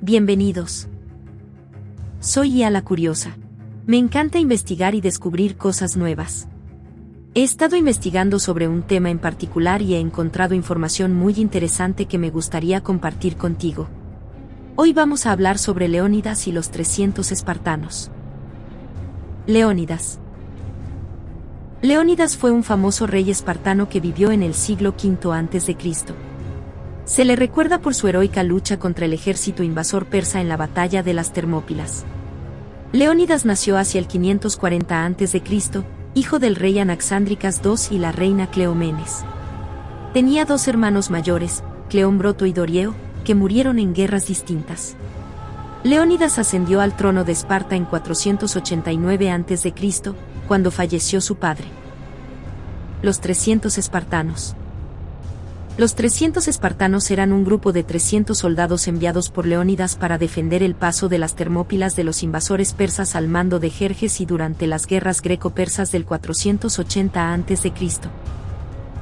Bienvenidos. Soy Ia la Curiosa. Me encanta investigar y descubrir cosas nuevas. He estado investigando sobre un tema en particular y he encontrado información muy interesante que me gustaría compartir contigo. Hoy vamos a hablar sobre Leónidas y los 300 espartanos. Leónidas. Leónidas fue un famoso rey espartano que vivió en el siglo V a.C. Se le recuerda por su heroica lucha contra el ejército invasor persa en la batalla de las Termópilas. Leónidas nació hacia el 540 a.C., hijo del rey Anaxandricas II y la reina Cleomenes. Tenía dos hermanos mayores, Cleombroto y Dorieo, que murieron en guerras distintas. Leónidas ascendió al trono de Esparta en 489 a.C., cuando falleció su padre. Los 300 espartanos. Los 300 espartanos eran un grupo de 300 soldados enviados por Leónidas para defender el paso de las Termópilas de los invasores persas al mando de Jerjes y durante las guerras greco-persas del 480 a.C.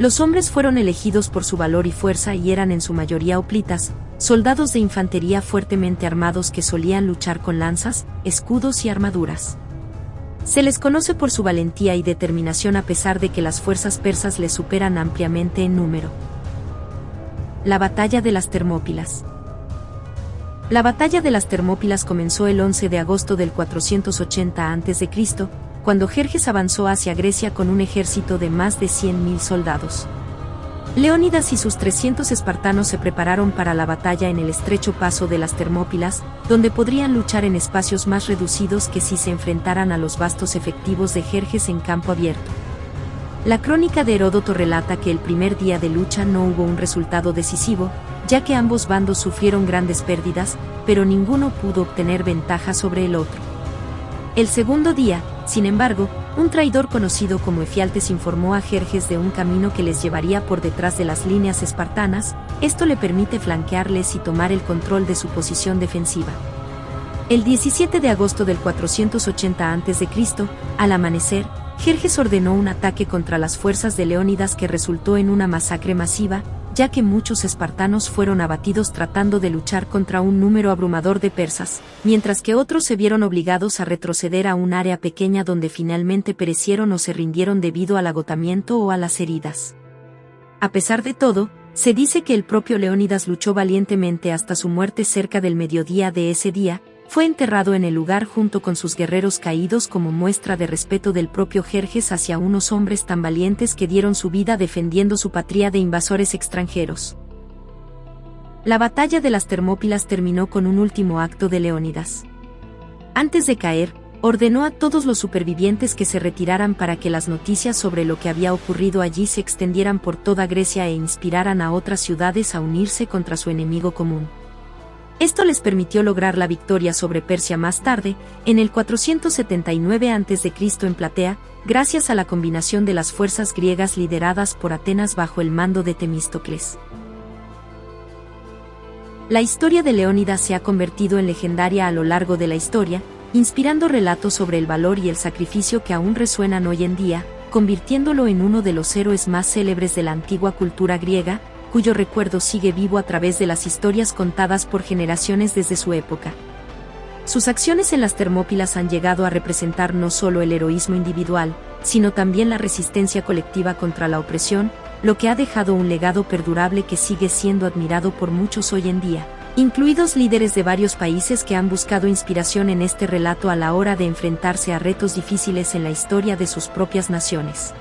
Los hombres fueron elegidos por su valor y fuerza y eran en su mayoría hoplitas, soldados de infantería fuertemente armados que solían luchar con lanzas, escudos y armaduras. Se les conoce por su valentía y determinación a pesar de que las fuerzas persas les superan ampliamente en número. La batalla de las Termópilas. La batalla de las Termópilas comenzó el 11 de agosto del 480 a.C., cuando Jerjes avanzó hacia Grecia con un ejército de más de 100.000 soldados. Leónidas y sus 300 espartanos se prepararon para la batalla en el estrecho paso de las Termópilas, donde podrían luchar en espacios más reducidos que si se enfrentaran a los vastos efectivos de Jerjes en campo abierto. La crónica de Heródoto relata que el primer día de lucha no hubo un resultado decisivo, ya que ambos bandos sufrieron grandes pérdidas, pero ninguno pudo obtener ventaja sobre el otro. El segundo día, sin embargo, un traidor conocido como Efialtes informó a Jerjes de un camino que les llevaría por detrás de las líneas espartanas. Esto le permite flanquearles y tomar el control de su posición defensiva. El 17 de agosto del 480 a.C., al amanecer, Jerjes ordenó un ataque contra las fuerzas de Leónidas que resultó en una masacre masiva, ya que muchos espartanos fueron abatidos tratando de luchar contra un número abrumador de persas, mientras que otros se vieron obligados a retroceder a un área pequeña donde finalmente perecieron o se rindieron debido al agotamiento o a las heridas. A pesar de todo, se dice que el propio Leónidas luchó valientemente hasta su muerte cerca del mediodía de ese día. Fue enterrado en el lugar junto con sus guerreros caídos como muestra de respeto del propio Jerjes hacia unos hombres tan valientes que dieron su vida defendiendo su patria de invasores extranjeros. La batalla de las Termópilas terminó con un último acto de Leónidas. Antes de caer, ordenó a todos los supervivientes que se retiraran para que las noticias sobre lo que había ocurrido allí se extendieran por toda Grecia e inspiraran a otras ciudades a unirse contra su enemigo común. Esto les permitió lograr la victoria sobre Persia más tarde, en el 479 a.C. en Platea, gracias a la combinación de las fuerzas griegas lideradas por Atenas bajo el mando de Temístocles. La historia de Leónidas se ha convertido en legendaria a lo largo de la historia, inspirando relatos sobre el valor y el sacrificio que aún resuenan hoy en día, convirtiéndolo en uno de los héroes más célebres de la antigua cultura griega, cuyo recuerdo sigue vivo a través de las historias contadas por generaciones desde su época. Sus acciones en las Termópilas han llegado a representar no solo el heroísmo individual, sino también la resistencia colectiva contra la opresión, lo que ha dejado un legado perdurable que sigue siendo admirado por muchos hoy en día, incluidos líderes de varios países que han buscado inspiración en este relato a la hora de enfrentarse a retos difíciles en la historia de sus propias naciones.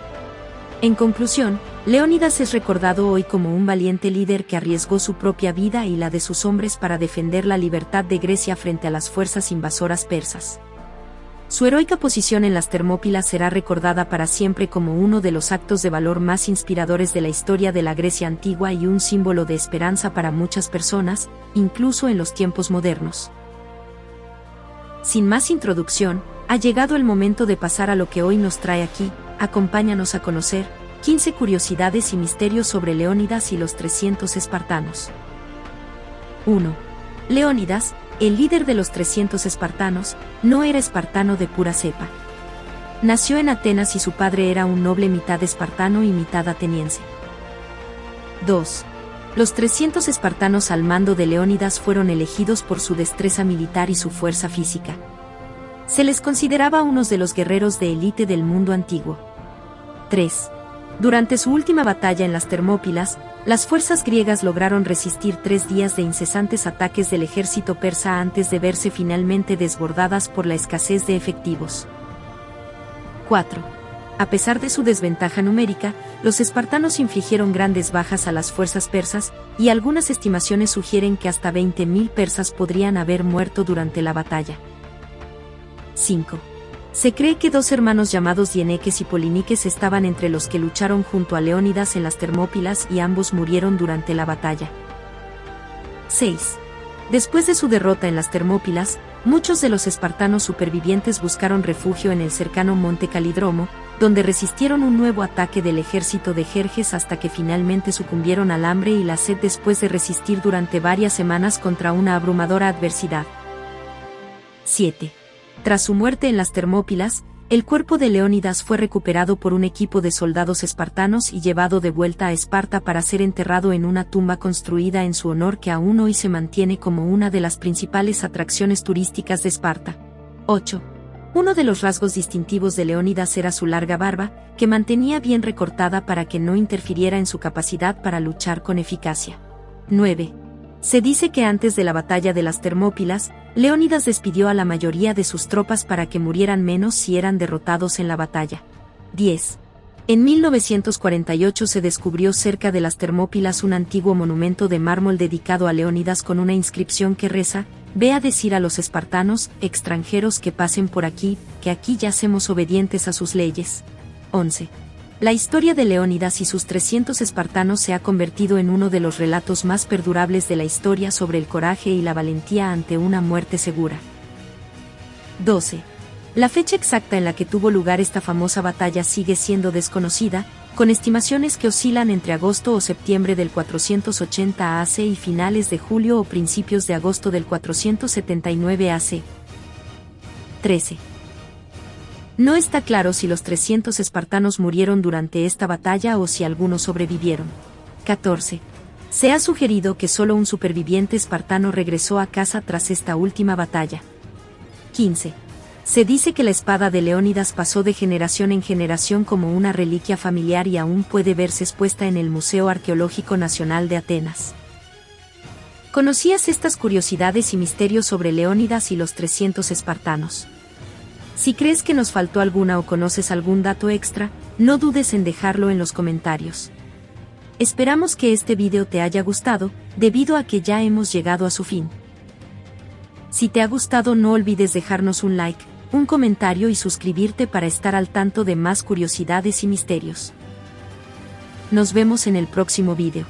En conclusión, Leónidas es recordado hoy como un valiente líder que arriesgó su propia vida y la de sus hombres para defender la libertad de Grecia frente a las fuerzas invasoras persas. Su heroica posición en las Termópilas será recordada para siempre como uno de los actos de valor más inspiradores de la historia de la Grecia antigua y un símbolo de esperanza para muchas personas, incluso en los tiempos modernos. Sin más introducción, ha llegado el momento de pasar a lo que hoy nos trae aquí. Acompáñanos a conocer 15 curiosidades y misterios sobre Leónidas y los 300 espartanos. 1. Leónidas, el líder de los 300 espartanos, no era espartano de pura cepa. Nació en Atenas y su padre era un noble mitad espartano y mitad ateniense. 2. Los 300 espartanos al mando de Leónidas fueron elegidos por su destreza militar y su fuerza física. Se les consideraba unos de los guerreros de élite del mundo antiguo. 3. Durante su última batalla en las Termópilas, las fuerzas griegas lograron resistir 3 días de incesantes ataques del ejército persa antes de verse finalmente desbordadas por la escasez de efectivos. 4. A pesar de su desventaja numérica, los espartanos infligieron grandes bajas a las fuerzas persas, y algunas estimaciones sugieren que hasta 20.000 persas podrían haber muerto durante la batalla. 5. Se cree que 2 hermanos llamados Dieneques y Poliniques estaban entre los que lucharon junto a Leónidas en las Termópilas y ambos murieron durante la batalla. 6. Después de su derrota en las Termópilas, muchos de los espartanos supervivientes buscaron refugio en el cercano monte Calidromo, donde resistieron un nuevo ataque del ejército de Jerjes hasta que finalmente sucumbieron al hambre y la sed después de resistir durante varias semanas contra una abrumadora adversidad. 7. Tras su muerte en las Termópilas, el cuerpo de Leónidas fue recuperado por un equipo de soldados espartanos y llevado de vuelta a Esparta para ser enterrado en una tumba construida en su honor que aún hoy se mantiene como una de las principales atracciones turísticas de Esparta. 8. Uno de los rasgos distintivos de Leónidas era su larga barba, que mantenía bien recortada para que no interfiriera en su capacidad para luchar con eficacia. 9. Se dice que antes de la batalla de las Termópilas, Leónidas despidió a la mayoría de sus tropas para que murieran menos si eran derrotados en la batalla. 10. En 1948 se descubrió cerca de las Termópilas un antiguo monumento de mármol dedicado a Leónidas con una inscripción que reza: «Ve a decir a los espartanos, extranjeros que pasen por aquí, que aquí yacemos obedientes a sus leyes». 11. La historia de Leónidas y sus 300 espartanos se ha convertido en uno de los relatos más perdurables de la historia sobre el coraje y la valentía ante una muerte segura. 12. La fecha exacta en la que tuvo lugar esta famosa batalla sigue siendo desconocida, con estimaciones que oscilan entre agosto o septiembre del 480 AC y finales de julio o principios de agosto del 479 AC. 13. No está claro si los 300 espartanos murieron durante esta batalla o si algunos sobrevivieron. 14. Se ha sugerido que solo un superviviente espartano regresó a casa tras esta última batalla. 15. Se dice que la espada de Leónidas pasó de generación en generación como una reliquia familiar y aún puede verse expuesta en el Museo Arqueológico Nacional de Atenas. ¿Conocías estas curiosidades y misterios sobre Leónidas y los 300 espartanos? Si crees que nos faltó alguna o conoces algún dato extra, no dudes en dejarlo en los comentarios. Esperamos que este video te haya gustado, debido a que ya hemos llegado a su fin. Si te ha gustado, no olvides dejarnos un like, un comentario y suscribirte para estar al tanto de más curiosidades y misterios. Nos vemos en el próximo video.